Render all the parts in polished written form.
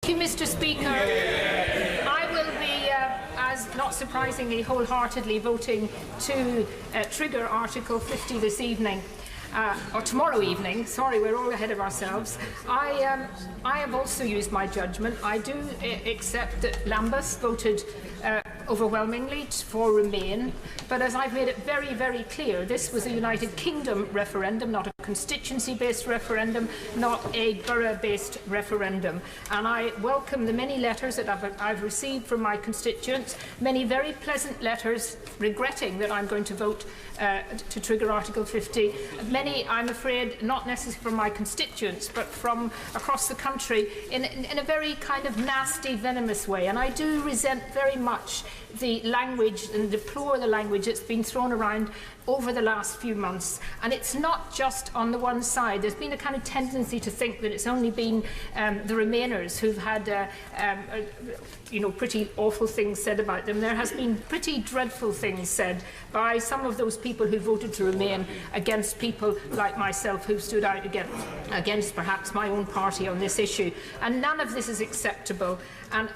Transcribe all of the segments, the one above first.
Thank you, Mr. Speaker. I will be, as not surprisingly, wholeheartedly voting to trigger Article 50 this evening. Or tomorrow evening. Sorry, we're all ahead of ourselves. I have also used my judgment. I do accept that Lambeth voted overwhelmingly for Remain, but as I've made it very, very clear, this was a United Kingdom referendum, not a constituency-based referendum, not a borough-based referendum. And I welcome the many letters that I've received from my constituents, many very pleasant letters regretting that I'm going to vote to trigger Article 50. Many, I'm afraid, not necessarily from my constituents, but from across the country in a very kind of nasty, venomous way. And I do resent very much the language and deplore the language that's been thrown around over the last few months. And it's not just on the one side. There's been a kind of tendency to think that it's only been the Remainers who've had pretty awful things said about them. There has been pretty dreadful things said by some of those people who voted to Remain against people like myself who stood out against perhaps my own party on this issue. And none of this is acceptable. And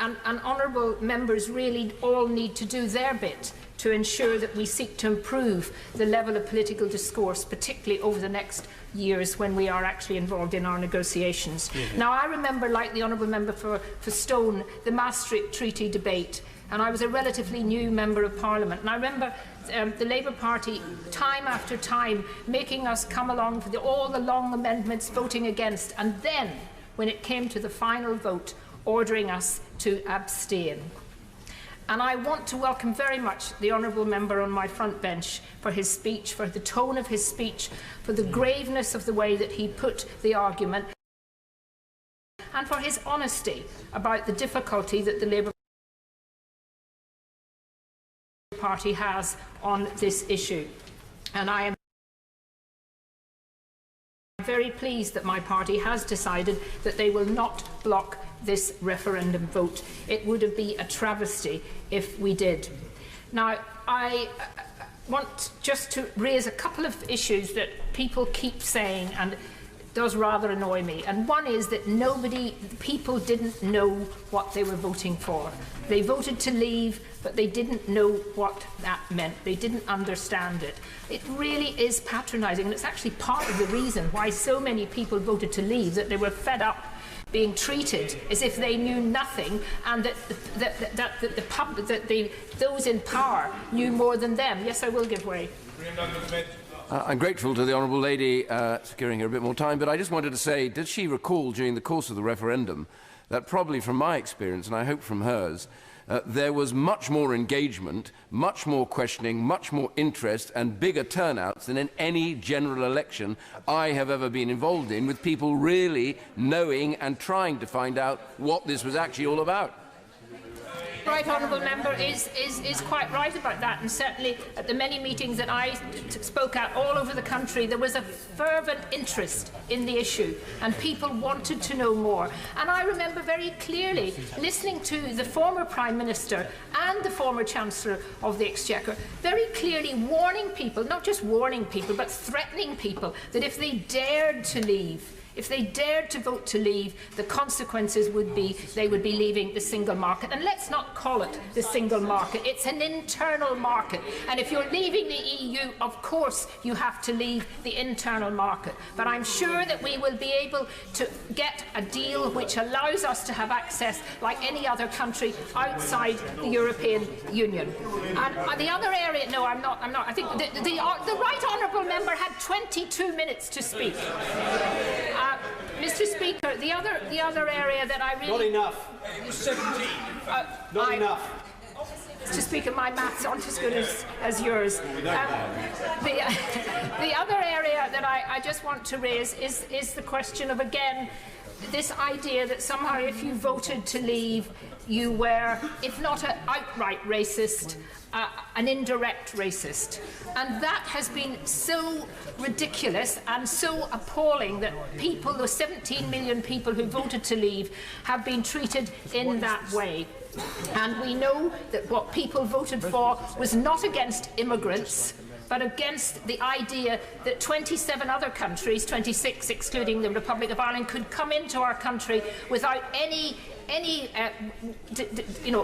honourable members really all need to do their bit to ensure that we seek to improve the level of political discourse, particularly over the next years when we are actually involved in our negotiations. Now, I remember, like the honourable member for Stone, the Maastricht Treaty debate, and I was a relatively new member of Parliament, and I remember the Labour Party, time after time, making us come along for all the long amendments, voting against, and then, when it came to the final vote, ordering us to abstain. And I want to welcome very much the honourable member on my front bench for his speech, for the tone of his speech, for the graveness of the way that he put the argument, and for his honesty about the difficulty that the Labour Party has on this issue. And I am very pleased that my party has decided that they will not block this referendum vote. It would be a travesty if we did. Now, I want just to raise a couple of issues that people keep saying, and it does rather annoy me. And one is that people didn't know what they were voting for. They voted to leave, but they didn't know what that meant. They didn't understand it. It really is patronising, and it's actually part of the reason why so many people voted to leave, that they were fed up being treated as if they knew nothing, and that those in power knew more than them. Yes, I will give way. I'm grateful to the honourable lady securing her a bit more time, but I just wanted to say, did she recall during the course of the referendum that probably from my experience, and I hope from hers, there was much more engagement, much more questioning, much more interest and bigger turnouts than in any general election I have ever been involved in, with people really knowing and trying to find out what this was actually all about. Right, honourable member is quite right about that, and certainly at the many meetings that I spoke at all over the country, there was a fervent interest in the issue, and people wanted to know more. And I remember very clearly listening to the former Prime Minister and the former Chancellor of the Exchequer very clearly warning people, not just warning people, but threatening people, that if they dared to leave, if they dared to vote to leave, the consequences would be they would be leaving the single market. And let's not call it the single market. It's an internal market. And if you're leaving the EU, of course you have to leave the internal market. But I'm sure that we will be able to get a deal which allows us to have access like any other country outside the European Union. And the other area, no, I'm not. I think the right honourable member had 22 minutes to speak. Mr. Speaker, the other area that I really... Not enough. 17. Not enough. Mr. Speaker, my maths aren't as good as yours. The other area that I just want to raise is the question of, again, this idea that somehow if you voted to leave, you were, if not an outright racist, an indirect racist. And that has been so ridiculous and so appalling that people, the 17 million people who voted to leave, have been treated in that way. And we know that what people voted for was not against immigrants, but against the idea that 27 other countries, 26 excluding the Republic of Ireland, could come into our country without any any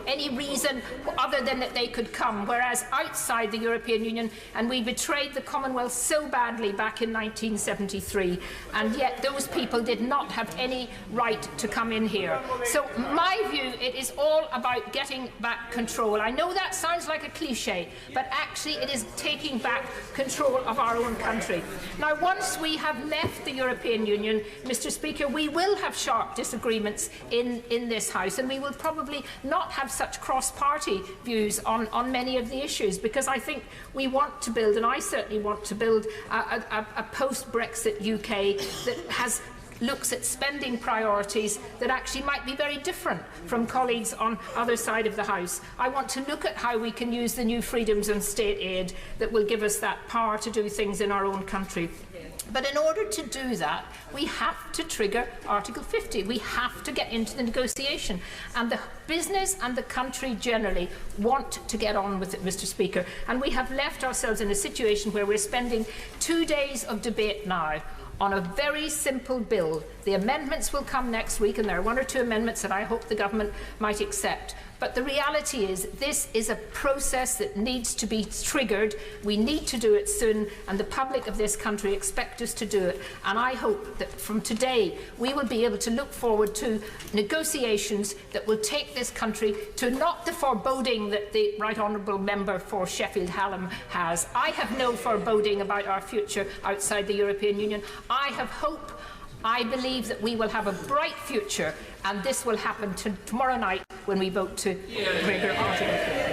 any reason other than that they could come, whereas outside the European Union, and we betrayed the Commonwealth so badly back in 1973, and yet those people did not have any right to come in here. So my view, it is all about getting back control. I know that sounds like a cliche, but actually it is taking back control of our own country. Now, once we have left the European Union, Mr. Speaker, we will have sharp disagreements in this House, and we will probably not have such cross-party views on many of the issues, because I think we want to build, and I certainly want to build, a post-Brexit UK that looks at spending priorities that actually might be very different from colleagues on other side of the House. I want to look at how we can use the new freedoms and state aid that will give us that power to do things in our own country. But in order to do that, we have to trigger Article 50. We have to get into the negotiation. And the business and the country generally want to get on with it, Mr. Speaker. And we have left ourselves in a situation where we're spending 2 days of debate now on a very simple bill. The amendments will come next week, and there are 1 or 2 amendments that I hope the government might accept. But the reality is, this is a process that needs to be triggered. We need to do it soon, and the public of this country expect us to do it. And I hope that from today, we will be able to look forward to negotiations that will take this country to not the foreboding that the Right Honourable Member for Sheffield Hallam has. I have no foreboding about our future outside the European Union. I have hope. I believe that we will have a bright future, and this will happen tomorrow night when we vote to trigger Article 50.